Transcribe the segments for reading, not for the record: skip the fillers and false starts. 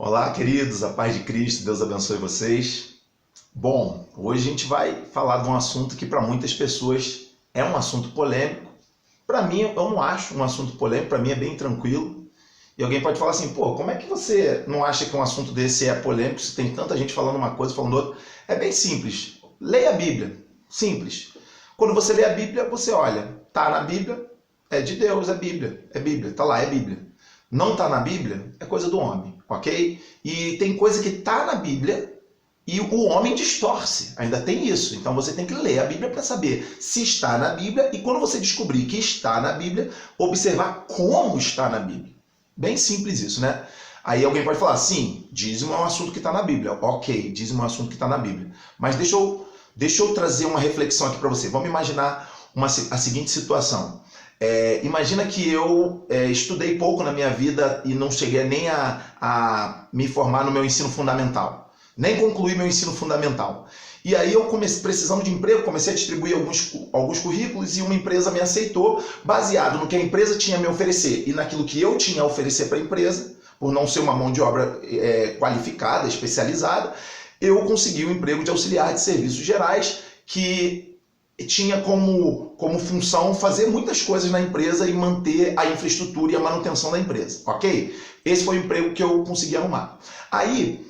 Olá, queridos, a paz de Cristo, Deus abençoe vocês. Bom, hoje a gente vai falar de um assunto que para muitas pessoas é um assunto polêmico. Para mim, eu não acho um assunto polêmico, para mim é bem tranquilo. E alguém pode falar assim, pô, como é que você não acha que um assunto desse é polêmico se tem tanta gente falando uma coisa, falando outra? É bem simples. Leia a Bíblia. Simples. Quando você lê a Bíblia, você olha, tá na Bíblia, é de Deus, é Bíblia, tá lá, é Bíblia. Não tá na Bíblia, é coisa do homem, ok? E tem coisa que tá na Bíblia e o homem distorce, ainda tem isso. Então você tem que ler a Bíblia para saber se está na Bíblia e quando você descobrir que está na Bíblia, observar como está na Bíblia. Bem simples isso, né? Aí alguém pode falar, sim, dízimo é um assunto que está na Bíblia. Ok, dízimo é um assunto que está na Bíblia. Mas deixa eu trazer uma reflexão aqui para você. Vamos imaginar a seguinte situação. Imagina que eu estudei pouco na minha vida e não cheguei nem a me formar no meu ensino fundamental. Nem concluí meu ensino fundamental. E aí eu comecei, precisando de emprego, comecei a distribuir alguns currículos e uma empresa me aceitou, baseado no que a empresa tinha a me oferecer e naquilo que eu tinha a oferecer para a empresa, por não ser uma mão de obra qualificada, especializada, eu consegui um emprego de auxiliar de serviços gerais que tinha como função fazer muitas coisas na empresa e manter a infraestrutura e a manutenção da empresa, ok? Esse foi o emprego que eu consegui arrumar. Aí,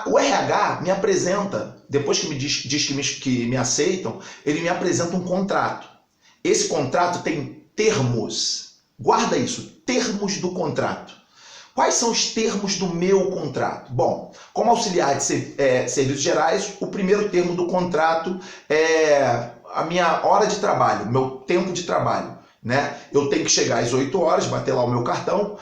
o RH me apresenta, depois que me diz que me aceitam, ele me apresenta um contrato. Esse contrato tem termos. Guarda isso, termos do contrato. Quais são os termos do meu contrato? Bom, como auxiliar de serviços gerais, o primeiro termo do contrato é a minha hora de trabalho, meu tempo de trabalho. Né? Eu tenho que chegar às 8 horas, bater lá o meu cartão,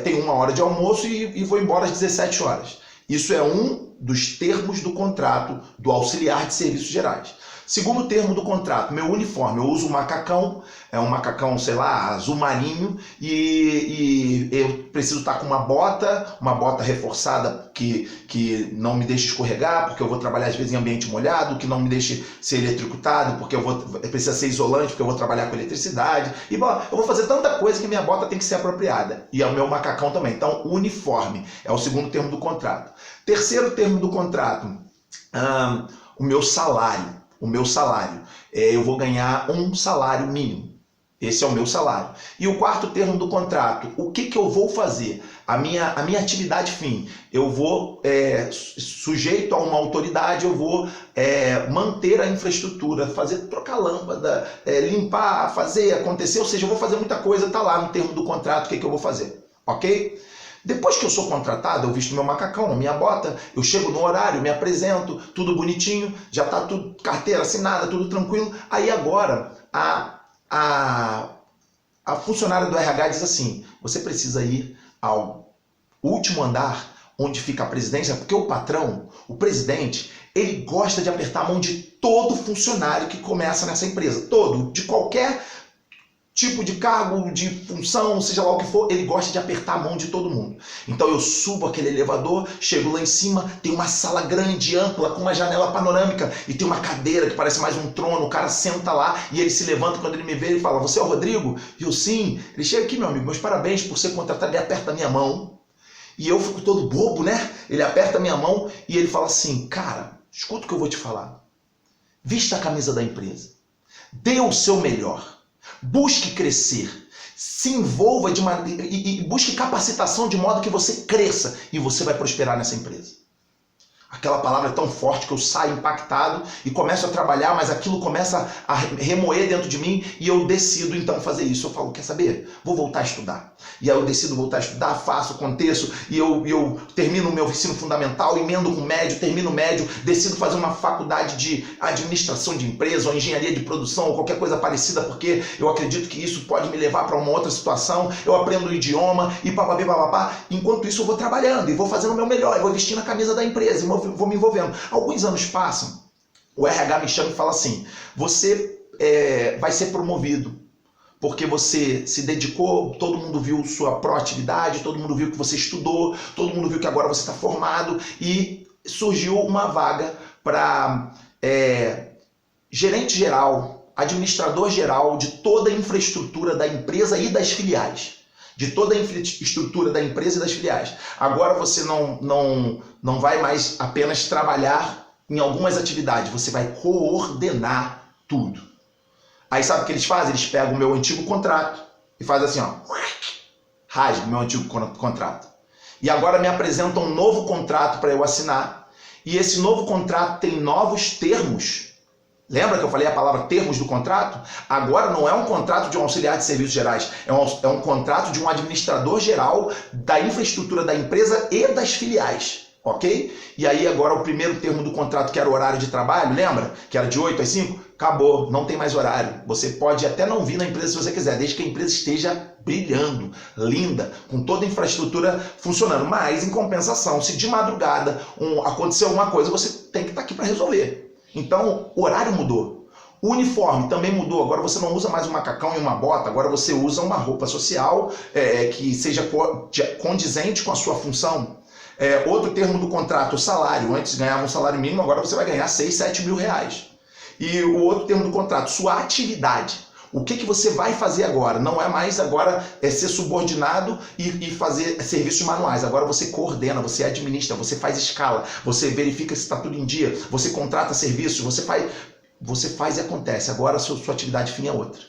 tenho 1 hora de almoço e vou embora às 17 horas. Isso é um dos termos do contrato do auxiliar de serviços gerais. Segundo termo do contrato, meu uniforme, eu uso um macacão, um macacão, sei lá, azul marinho, e eu preciso estar com uma bota reforçada que não me deixe escorregar, porque eu vou trabalhar às vezes em ambiente molhado, que não me deixe ser eletrocutado, porque precisa ser isolante, porque eu vou trabalhar com eletricidade. E bom, eu vou fazer tanta coisa que minha bota tem que ser apropriada. E é o meu macacão também. Então, uniforme é o segundo termo do contrato. Terceiro termo do contrato, o meu salário. Eu vou ganhar um salário mínimo. Esse é o meu salário. E o quarto termo do contrato, o que eu vou fazer? A minha atividade fim. Eu vou, sujeito a uma autoridade, eu vou manter a infraestrutura, trocar lâmpada, limpar, fazer acontecer, ou seja, eu vou fazer muita coisa, tá lá no termo do contrato, o que eu vou fazer, ok? Depois que eu sou contratado, eu visto meu macacão, minha bota, eu chego no horário, me apresento, tudo bonitinho, já está tudo, carteira assinada, tudo tranquilo. Aí agora, a funcionária do RH diz assim, você precisa ir ao último andar, onde fica a presidência, porque o patrão, o presidente, ele gosta de apertar a mão de todo funcionário que começa nessa empresa, todo, de qualquer tipo de cargo, de função, seja lá o que for, ele gosta de apertar a mão de todo mundo. Então eu subo aquele elevador, chego lá em cima, tem uma sala grande, ampla, com uma janela panorâmica e tem uma cadeira que parece mais um trono, o cara senta lá e ele se levanta quando ele me vê e fala, você é o Rodrigo? E eu, sim. Ele chega aqui, meu amigo, meus parabéns por ser contratado, ele aperta a minha mão e eu fico todo bobo, né? Ele aperta a minha mão e ele fala assim, cara, escuta o que eu vou te falar. Vista a camisa da empresa, dê o seu melhor. Busque crescer, se envolva e busque capacitação de modo que você cresça e você vai prosperar nessa empresa. Aquela palavra é tão forte que eu saio impactado e começo a trabalhar, mas aquilo começa a remoer dentro de mim e eu decido então fazer isso. Eu falo, quer saber? Vou voltar a estudar. E aí eu decido voltar a estudar, faço, aconteço, e eu termino o meu ensino fundamental, emendo com médio, termino o médio, decido fazer uma faculdade de administração de empresa ou engenharia de produção ou qualquer coisa parecida, porque eu acredito que isso pode me levar para uma outra situação, eu aprendo o idioma e papapá. Enquanto isso eu vou trabalhando e vou fazendo o meu melhor, eu vou vestindo a camisa da empresa, vou me envolvendo. Alguns anos passam, o RH me chama e fala assim, você vai ser promovido, porque você se dedicou, todo mundo viu sua proatividade, todo mundo viu que você estudou, todo mundo viu que agora você está formado e surgiu uma vaga para gerente geral, administrador geral de toda a infraestrutura da empresa e das filiais. de toda a infraestrutura da empresa e das filiais. Agora você não vai mais apenas trabalhar em algumas atividades, você vai coordenar tudo. Aí sabe o que eles fazem? Eles pegam o meu antigo contrato e fazem assim, ó, rasgam o meu antigo contrato. E agora me apresentam um novo contrato para eu assinar. E esse novo contrato tem novos termos. Lembra que eu falei a palavra termos do contrato? Agora não é um contrato de um auxiliar de serviços gerais, é um contrato de um administrador geral da infraestrutura da empresa e das filiais, ok? E aí agora o primeiro termo do contrato, que era o horário de trabalho, lembra? Que era de 8 às 5? Acabou, não tem mais horário. Você pode até não vir na empresa se você quiser, desde que a empresa esteja brilhando, linda, com toda a infraestrutura funcionando. Mas, em compensação, se de madrugada aconteceu alguma coisa, você tem que estar aqui para resolver. Então, o horário mudou. O uniforme também mudou. Agora você não usa mais um macacão e uma bota. Agora você usa uma roupa social que seja condizente com a sua função. Outro termo do contrato, o salário. Antes ganhava um salário mínimo, agora você vai ganhar 6, 7 mil reais. E o outro termo do contrato, sua atividade. O que você vai fazer agora? Não é mais agora ser subordinado e fazer serviços manuais. Agora você coordena, você administra, você faz escala, você verifica se está tudo em dia, você contrata serviços, você faz e acontece. Agora a sua atividade fim é outra.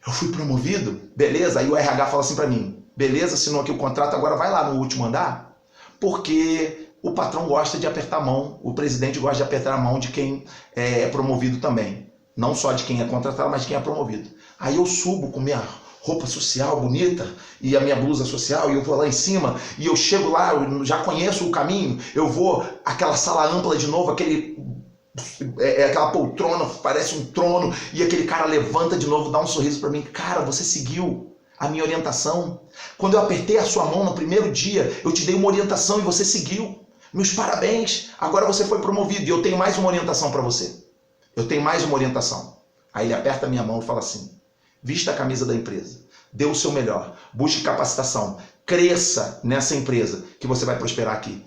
Eu fui promovido? Beleza. Aí o RH fala assim para mim, beleza, assinou aqui o contrato, agora vai lá no último andar, porque o patrão gosta de apertar a mão, o presidente gosta de apertar a mão de quem é promovido também. Não só de quem é contratado, mas de quem é promovido. Aí eu subo com minha roupa social bonita e a minha blusa social e eu vou lá em cima e eu chego lá, eu já conheço o caminho, eu vou àquela sala ampla de novo, aquela poltrona, parece um trono, e aquele cara levanta de novo, dá um sorriso para mim. Cara, você seguiu a minha orientação. Quando eu apertei a sua mão no primeiro dia, eu te dei uma orientação e você seguiu. Meus parabéns, agora você foi promovido e eu tenho mais uma orientação para você. Eu tenho mais uma orientação. Aí ele aperta a minha mão e fala assim, vista a camisa da empresa, dê o seu melhor, busque capacitação, cresça nessa empresa que você vai prosperar aqui.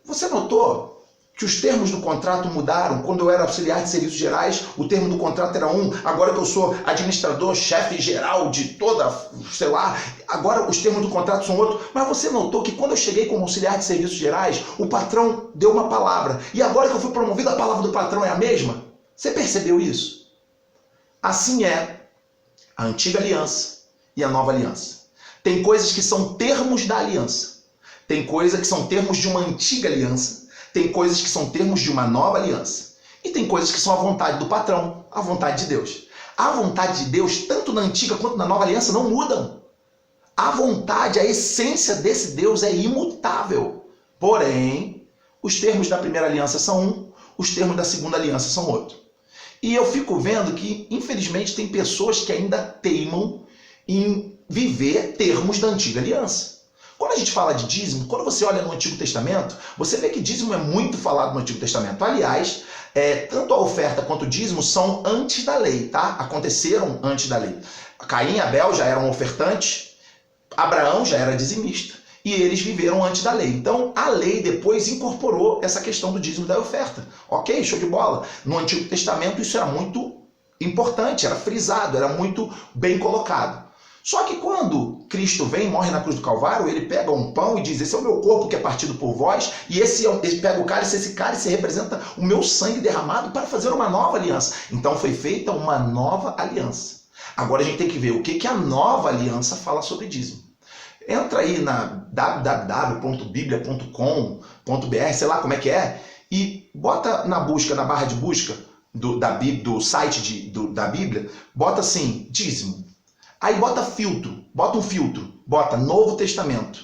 Você notou que os termos do contrato mudaram? Quando eu era auxiliar de serviços gerais, o termo do contrato era um, agora que eu sou administrador, chefe geral de toda, sei lá, agora os termos do contrato são outros. Mas você notou que quando eu cheguei como auxiliar de serviços gerais, o patrão deu uma palavra, e agora que eu fui promovido, a palavra do patrão é a mesma? Você percebeu isso? Assim é a antiga aliança e a nova aliança. Tem coisas que são termos da aliança, tem coisas que são termos de uma antiga aliança, tem coisas que são termos de uma nova aliança. E tem coisas que são a vontade do patrão, a vontade de Deus. A vontade de Deus, tanto na antiga quanto na nova aliança, não mudam. A vontade, a essência desse Deus é imutável. Porém, os termos da primeira aliança são um, os termos da segunda aliança são outro. E eu fico vendo que, infelizmente, tem pessoas que ainda teimam em viver termos da antiga aliança. Quando a gente fala de dízimo, quando você olha no Antigo Testamento, você vê que dízimo é muito falado no Antigo Testamento. Aliás, tanto a oferta quanto o dízimo são antes da lei, tá? Aconteceram antes da lei. Caim e Abel já eram ofertantes, Abraão já era dizimista, e eles viveram antes da lei. Então, a lei depois incorporou essa questão do dízimo e da oferta. Ok, show de bola. No Antigo Testamento isso era muito importante, era frisado, era muito bem colocado. Só que quando Cristo vem e morre na cruz do Calvário, ele pega um pão e diz, esse é o meu corpo que é partido por vós, e ele pega o cálice, esse cálice representa o meu sangue derramado para fazer uma nova aliança. Então foi feita uma nova aliança. Agora a gente tem que ver o que a nova aliança fala sobre dízimo. Entra aí na www.biblia.com.br, sei lá como é que é, e bota na busca, na barra de busca do site da Bíblia, bota assim, dízimo. Aí bota um filtro, bota Novo Testamento.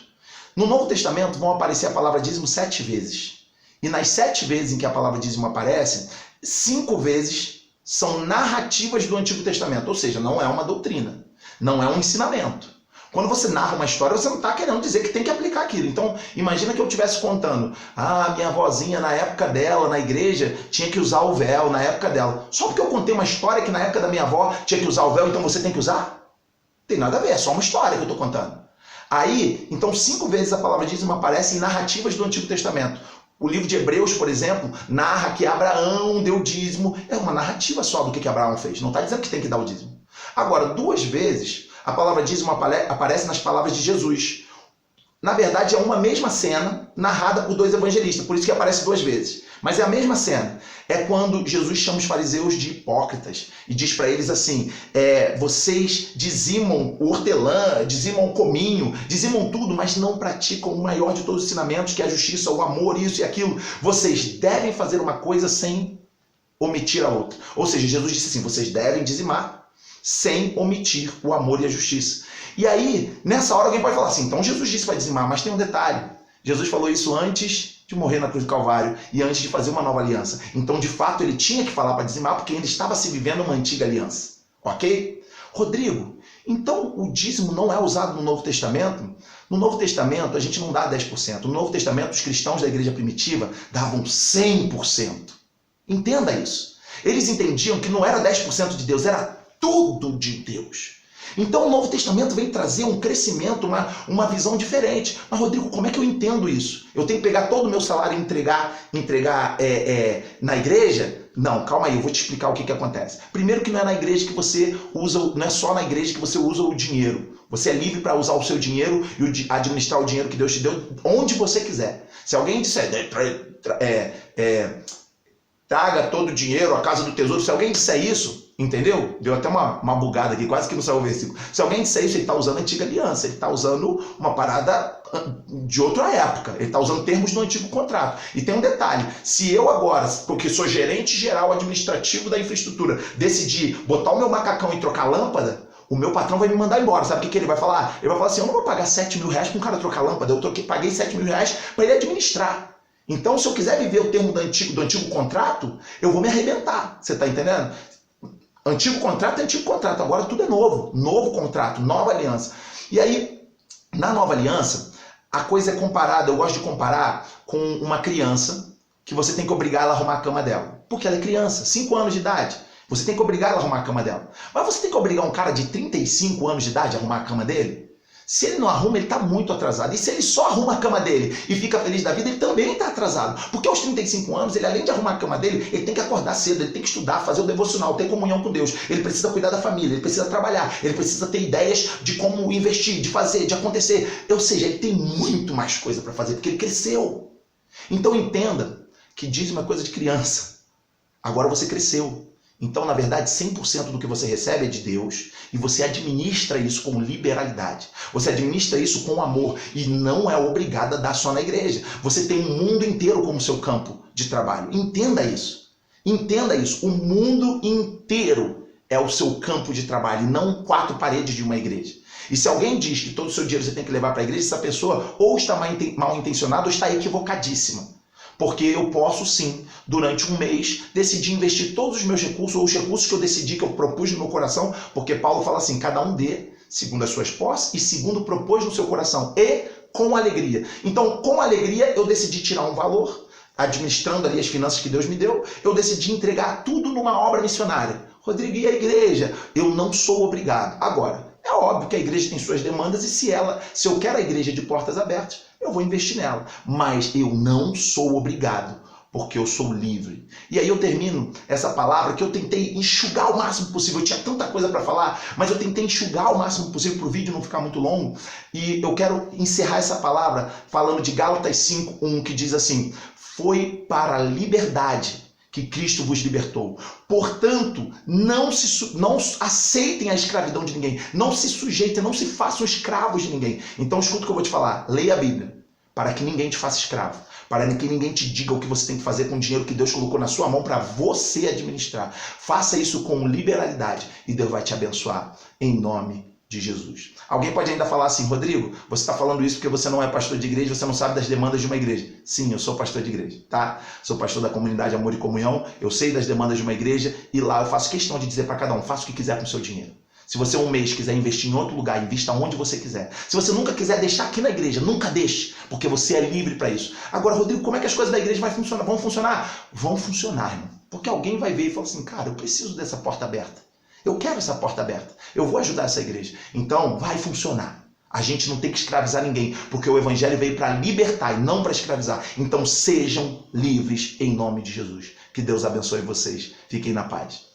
No Novo Testamento vão aparecer a palavra dízimo 7 vezes. E nas 7 vezes em que a palavra dízimo aparece, 5 vezes são narrativas do Antigo Testamento. Ou seja, não é uma doutrina, não é um ensinamento. Quando você narra uma história, você não está querendo dizer que tem que aplicar aquilo. Então, imagina que eu estivesse contando, minha avózinha, na época dela, na igreja, tinha que usar o véu, na época dela. Só porque eu contei uma história que na época da minha avó tinha que usar o véu, então você tem que usar? Tem nada a ver, é só uma história que eu estou contando. Aí, então 5 vezes a palavra dízimo aparece em narrativas do Antigo Testamento. O livro de Hebreus, por exemplo, narra que Abraão deu dízimo. É uma narrativa só do que Abraão fez. Não está dizendo que tem que dar o dízimo. Agora, 2 vezes A palavra dízimo aparece nas palavras de Jesus. Na verdade, é uma mesma cena narrada por dois evangelistas, por isso que aparece duas vezes. Mas é a mesma cena. É quando Jesus chama os fariseus de hipócritas e diz para eles assim, vocês dizimam o hortelã, dizimam o cominho, dizimam tudo, mas não praticam o maior de todos os ensinamentos, que é a justiça, o amor, isso e aquilo. Vocês devem fazer uma coisa sem omitir a outra. Ou seja, Jesus disse assim, vocês devem dizimar sem omitir o amor e a justiça. E aí, nessa hora alguém pode falar assim, então Jesus disse para dizimar, mas tem um detalhe. Jesus falou isso antes de morrer na cruz do Calvário e antes de fazer uma nova aliança. Então, de fato, ele tinha que falar para dizimar porque ainda estava se vivendo uma antiga aliança. Ok? Rodrigo, então o dízimo não é usado no Novo Testamento? No Novo Testamento, a gente não dá 10%. No Novo Testamento, os cristãos da igreja primitiva davam 100%. Entenda isso. Eles entendiam que não era 10% de Deus, era tudo de Deus. Então o Novo Testamento vem trazer um crescimento, uma visão diferente. Mas Rodrigo, como é que eu entendo isso? Eu tenho que pegar todo o meu salário e entregar na igreja? Não, calma aí, eu vou te explicar o que acontece. Primeiro que não é na igreja que você usa, não é só na igreja que você usa o dinheiro. Você é livre para usar o seu dinheiro e administrar o dinheiro que Deus te deu onde você quiser. Se alguém disser, traga todo o dinheiro, a casa do tesouro, se alguém disser isso, entendeu? Deu até uma bugada aqui, quase que não saiu o versículo. Se alguém disser isso, ele está usando a antiga aliança, ele está usando uma parada de outra época, ele está usando termos do antigo contrato. E tem um detalhe, se eu agora, porque sou gerente geral administrativo da infraestrutura, decidir botar o meu macacão e trocar lâmpada, o meu patrão vai me mandar embora. Sabe o que ele vai falar? Ele vai falar assim, eu não vou pagar 7 mil reais para um cara trocar lâmpada, paguei 7 mil reais para ele administrar. Então, se eu quiser viver o termo do antigo contrato, eu vou me arrebentar. Você está entendendo? Antigo contrato é antigo contrato. Agora tudo é novo. Novo contrato, nova aliança. E aí, na nova aliança, a coisa é comparada, eu gosto de comparar com uma criança que você tem que obrigar ela a arrumar a cama dela. Porque ela é criança, 5 anos de idade. Você tem que obrigar ela a arrumar a cama dela. Mas você tem que obrigar um cara de 35 anos de idade a arrumar a cama dele? Se ele não arruma, ele está muito atrasado. E se ele só arruma a cama dele e fica feliz da vida, ele também está atrasado. Porque aos 35 anos, ele além de arrumar a cama dele, ele tem que acordar cedo, ele tem que estudar, fazer o devocional, ter comunhão com Deus. Ele precisa cuidar da família, ele precisa trabalhar, ele precisa ter ideias de como investir, de fazer, de acontecer. Ou seja, ele tem muito mais coisa para fazer, porque ele cresceu. Então entenda que dízimo é coisa de criança. Agora você cresceu. Então, na verdade, 100% do que você recebe é de Deus e você administra isso com liberalidade. Você administra isso com amor e não é obrigado a dar só na igreja. Você tem um mundo inteiro como seu campo de trabalho. Entenda isso. Entenda isso. O mundo inteiro é o seu campo de trabalho e não 4 paredes de uma igreja. E se alguém diz que todo o seu dinheiro você tem que levar para a igreja, essa pessoa ou está mal intencionada ou está equivocadíssima. Porque eu posso sim, durante um mês, decidir investir todos os meus recursos, ou os recursos que eu decidi, que eu propus no meu coração, porque Paulo fala assim, cada um dê segundo as suas posses e segundo propôs no seu coração, e com alegria. Então, com alegria, eu decidi tirar um valor, administrando ali as finanças que Deus me deu, eu decidi entregar tudo numa obra missionária. Rodrigo, e a igreja? Eu não sou obrigado. Agora, é óbvio que a igreja tem suas demandas e se eu quero a igreja de portas abertas, eu vou investir nela. Mas eu não sou obrigado, porque eu sou livre. E aí eu termino essa palavra que eu tentei enxugar o máximo possível. Eu tinha tanta coisa para falar, mas eu tentei enxugar o máximo possível para o vídeo não ficar muito longo. E eu quero encerrar essa palavra falando de Gálatas 5:1, que diz assim, foi para a liberdade que Cristo vos libertou. Portanto, não aceitem a escravidão de ninguém. Não se sujeitem, não se façam escravos de ninguém. Então escuta o que eu vou te falar. Leia a Bíblia, para que ninguém te faça escravo. Para que ninguém te diga o que você tem que fazer com o dinheiro que Deus colocou na sua mão para você administrar. Faça isso com liberalidade e Deus vai te abençoar em nome de Jesus. Alguém pode ainda falar assim, Rodrigo, você está falando isso porque você não é pastor de igreja, você não sabe das demandas de uma igreja. Sim, eu sou pastor de igreja, tá? Sou pastor da comunidade Amor e Comunhão, eu sei das demandas de uma igreja e lá eu faço questão de dizer para cada um, faça o que quiser com o seu dinheiro. Se você um mês quiser investir em outro lugar, invista onde você quiser. Se você nunca quiser deixar aqui na igreja, nunca deixe, porque você é livre para isso. Agora, Rodrigo, como é que as coisas da igreja vão funcionar? Vão funcionar, irmão. Porque alguém vai ver e falar assim, cara, eu preciso dessa porta aberta. Eu quero essa porta aberta. Eu vou ajudar essa igreja. Então, vai funcionar. A gente não tem que escravizar ninguém, porque o evangelho veio para libertar e não para escravizar. Então, sejam livres em nome de Jesus. Que Deus abençoe vocês. Fiquem na paz.